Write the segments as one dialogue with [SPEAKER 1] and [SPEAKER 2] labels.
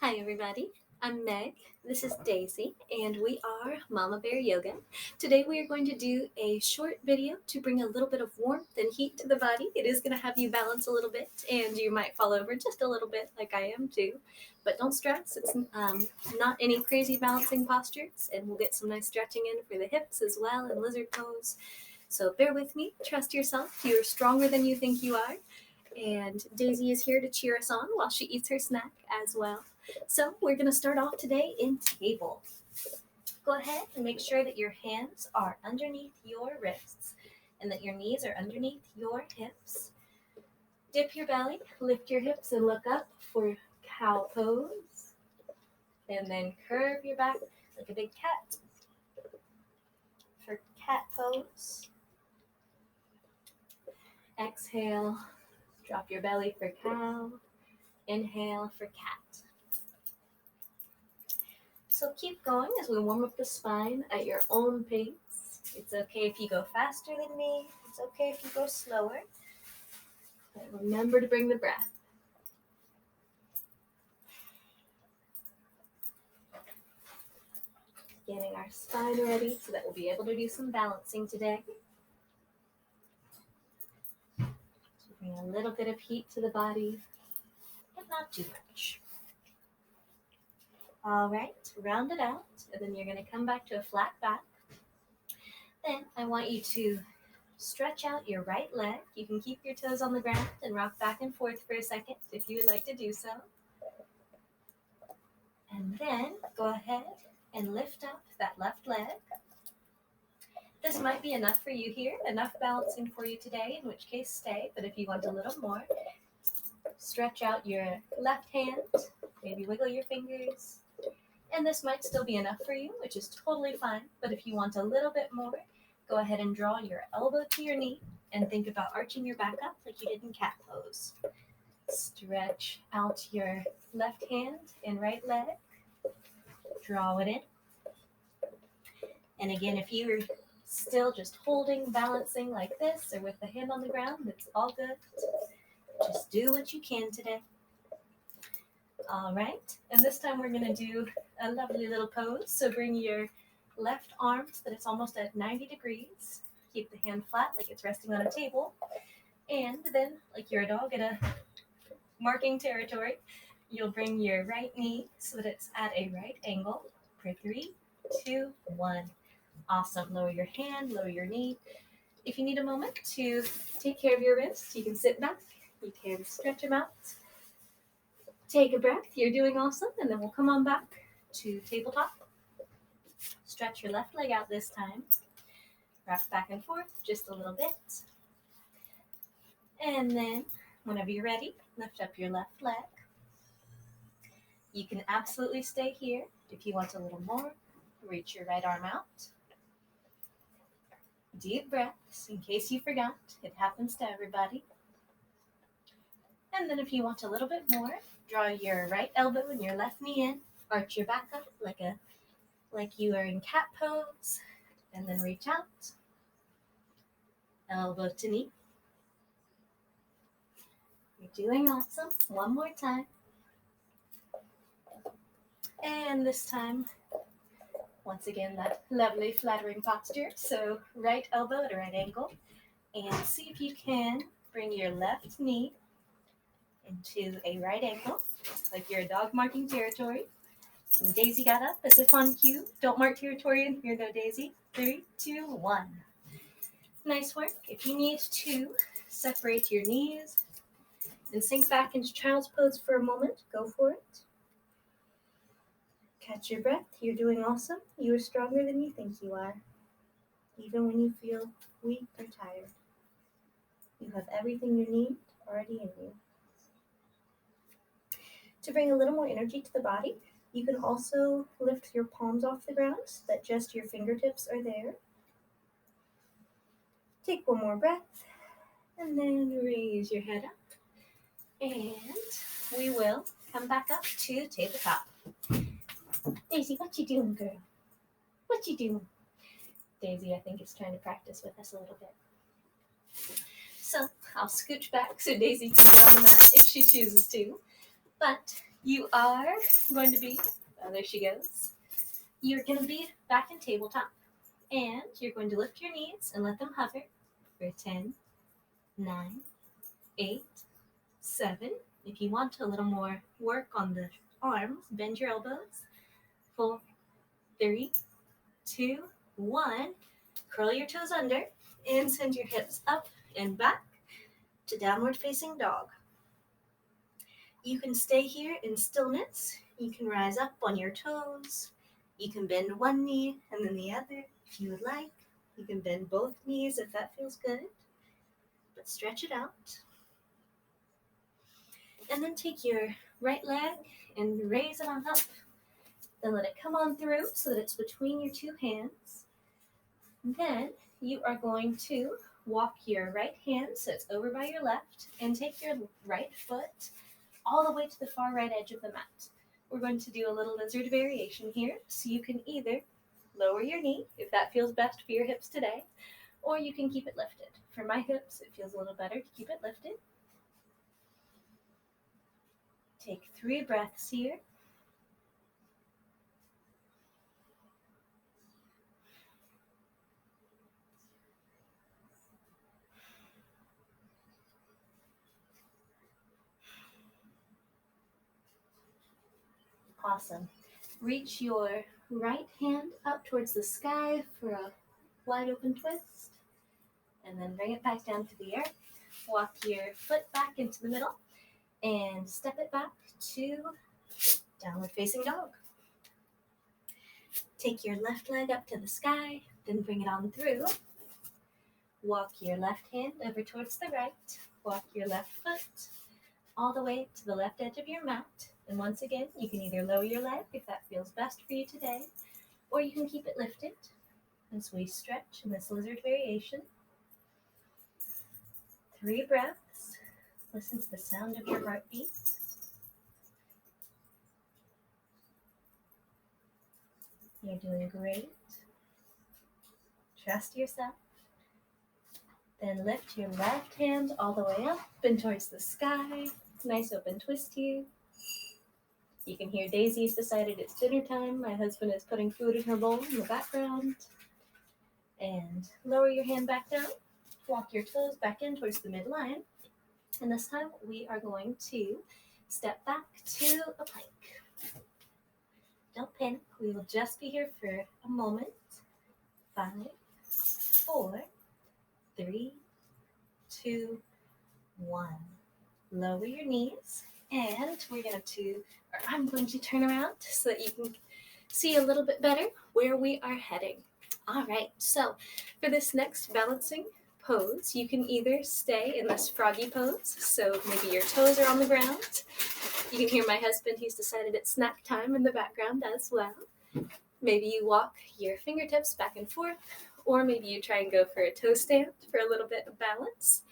[SPEAKER 1] Hi everybody, I'm Meg, this is Daisy, and we are Mama Bear Yoga. Today we are going to do a short video to bring a little bit of warmth and heat to the body. It is going to have you balance a little bit, and you might fall over just a little bit like I am too. But don't stress, it's not any crazy balancing postures, and we'll get some nice stretching in for the hips as well and lizard pose. So bear with me, trust yourself, you're stronger than you think you are. And Daisy is here to cheer us on while she eats her snack as well. So we're going to start off today in table. Go ahead and make sure that your hands are underneath your wrists and that your knees are underneath your hips. Dip your belly, lift your hips, and look up for cow pose. And then curve your back like a big cat for cat pose. Exhale, drop your belly for cow. Inhale for cat. So keep going as we warm up the spine at your own pace. It's okay if you go faster than me. It's okay if you go slower. But remember to bring the breath. Getting our spine ready so that we'll be able to do some balancing today. So bring a little bit of heat to the body, but not too much. All right, round it out, and then you're going to come back to a flat back. Then I want you to stretch out your right leg. You can keep your toes on the ground and rock back and forth for a second if you would like to do so. And then go ahead and lift up that left leg. This might be enough for you here, enough balancing for you today, in which case stay. But if you want a little more, stretch out your left hand, maybe wiggle your fingers. And this might still be enough for you, which is totally fine. But if you want a little bit more, go ahead and draw your elbow to your knee and think about arching your back up like you did in cat pose. Stretch out your left hand and right leg. Draw it in. And again, if you're still just holding, balancing like this or with the hand on the ground, it's all good. Just do what you can today. All right, and this time we're going to do a lovely little pose. So bring your left arm so that it's almost at 90 degrees. Keep the hand flat like it's resting on a table. And then, like you're a dog in a marking territory, you'll bring your right knee so that it's at a right angle for 3, 2, 1. Awesome. Lower your hand, lower your knee. If you need a moment to take care of your wrists, you can sit back. You can stretch them out. Take a breath. You're doing awesome. And then we'll come on back to tabletop. Stretch your left leg out this time. Rock back and forth just a little bit. And then, whenever you're ready, lift up your left leg. You can absolutely stay here. If you want a little more, reach your right arm out. Deep breaths, in case you forgot. It happens to everybody. And then if you want a little bit more, draw your right elbow and your left knee in. Arch your back up like you are in cat pose. And then reach out. Elbow to knee. You're doing awesome. One more time. And this time, once again, that lovely flattering posture. So right elbow at a right angle. And see if you can bring your left knee into a right angle, like you're a dog marking territory. And Daisy got up as if on cue. Don't mark territory in here though, Daisy. 3, 2, 1. Nice work. If you need to separate your knees and sink back into child's pose for a moment, go for it. Catch your breath. You're doing awesome. You are stronger than you think you are. Even when you feel weak or tired, you have everything you need already in you. To bring a little more energy to the body, you can also lift your palms off the ground so that just your fingertips are there. Take one more breath, and then raise your head up. And we will come back up to tabletop. Daisy, what you doing, girl? What you doing? Daisy, I think, is trying to practice with us a little bit. So I'll scooch back so Daisy can get on the mat if she chooses to. But You are going to be, oh, there she goes. You're going to be back in tabletop, and you're going to lift your knees and let them hover for 10, 9, 8, 7. If you want a little more work on the arms, bend your elbows. 4, 3, 2, 1. Curl your toes under and send your hips up and back to downward facing dog. You can stay here in stillness. You can rise up on your toes. You can bend one knee and then the other if you would like. You can bend both knees if that feels good, but stretch it out. And then take your right leg and raise it on up. Then let it come on through so that it's between your two hands. Then you are going to walk your right hand so it's over by your left and take your right foot all the way to the far right edge of the mat. We're going to do a little lizard variation here, so you can either lower your knee if that feels best for your hips today, or you can keep it lifted. For my hips, it feels a little better to keep it lifted. Take 3 breaths here. Awesome. Reach your right hand up towards the sky for a wide open twist, and then bring it back down to the earth. Walk your foot back into the middle and step it back to downward facing dog. Take your left leg up to the sky, then bring it on through. Walk your left hand over towards the right. Walk your left foot all the way to the left edge of your mat. And once again, you can either lower your leg if that feels best for you today, or you can keep it lifted as we stretch in this lizard variation. 3 breaths. Listen to the sound of your heartbeat. You're doing great. Trust yourself. Then lift your left hand all the way up and towards the sky. Nice open twist here. You can hear Daisy's decided it's dinner time. My husband is putting food in her bowl in the background. And lower your hand back down. Walk your toes back in towards the midline. And this time we are going to step back to a plank. Don't panic. We will just be here for a moment. 5, 4, 3, 2, 1. Lower your knees, and I'm going to turn around so that you can see a little bit better where we are heading. All right, so for this next balancing pose, you can either stay in this froggy pose, so maybe your toes are on the ground. You can hear my husband, he's decided it's snack time in the background as well. Maybe you walk your fingertips back and forth, or maybe you try and go for a toe stand for a little bit of balance.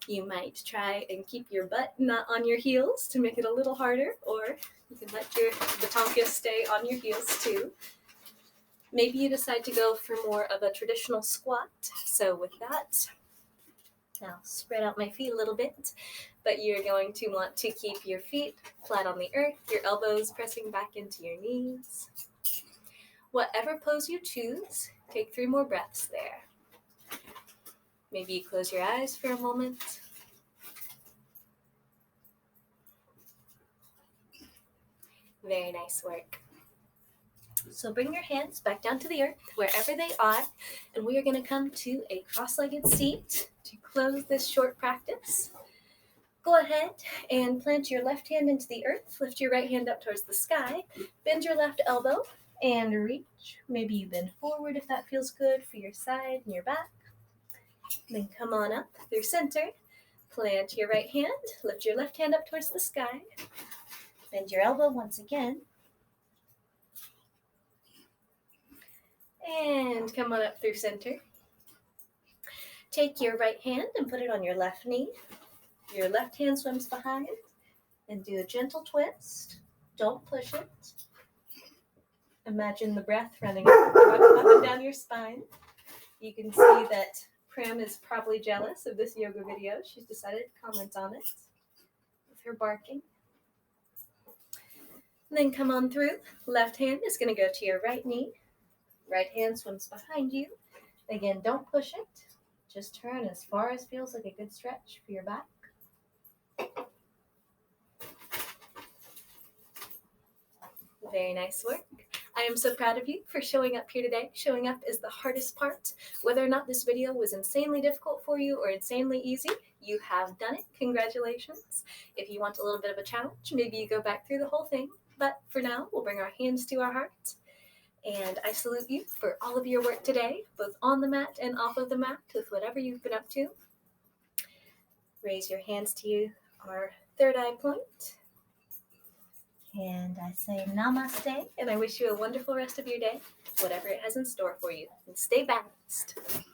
[SPEAKER 1] You might try and keep your butt not on your heels to make it a little harder, or you can let the tonka stay on your heels too. Maybe you decide to go for more of a traditional squat. So with that, I'll spread out my feet a little bit, but you're going to want to keep your feet flat on the earth, your elbows pressing back into your knees. Whatever pose you choose, take 3 more breaths there. Maybe you close your eyes for a moment. Very nice work. So bring your hands back down to the earth, wherever they are, and we are going to come to a cross-legged seat to close this short practice. Go ahead and plant your left hand into the earth, lift your right hand up towards the sky, bend your left elbow, and reach. Maybe you bend forward if that feels good for your side and your back. Then come on up through center, plant your right hand, lift your left hand up towards the sky, bend your elbow once again, and come on up through center. Take your right hand and put it on your left knee. Your left hand swims behind, and do a gentle twist. Don't push it. Imagine the breath running up and down your spine. You can see that Prim is probably jealous of this yoga video. She's decided to comment on it with her barking. Then come on through. Left hand is going to go to your right knee. Right hand swims behind you. Again, don't push it. Just turn as far as feels like a good stretch for your back. Very nice work. I am so proud of you for showing up here today. Showing up is the hardest part. Whether or not this video was insanely difficult for you or insanely easy, you have done it. Congratulations. If you want a little bit of a challenge, maybe you go back through the whole thing. But for now, we'll bring our hands to our heart. And I salute you for all of your work today, both on the mat and off of the mat, with whatever you've been up to. Raise your hands to our third eye point. And I say namaste, and I wish you a wonderful rest of your day, whatever it has in store for you. And stay balanced.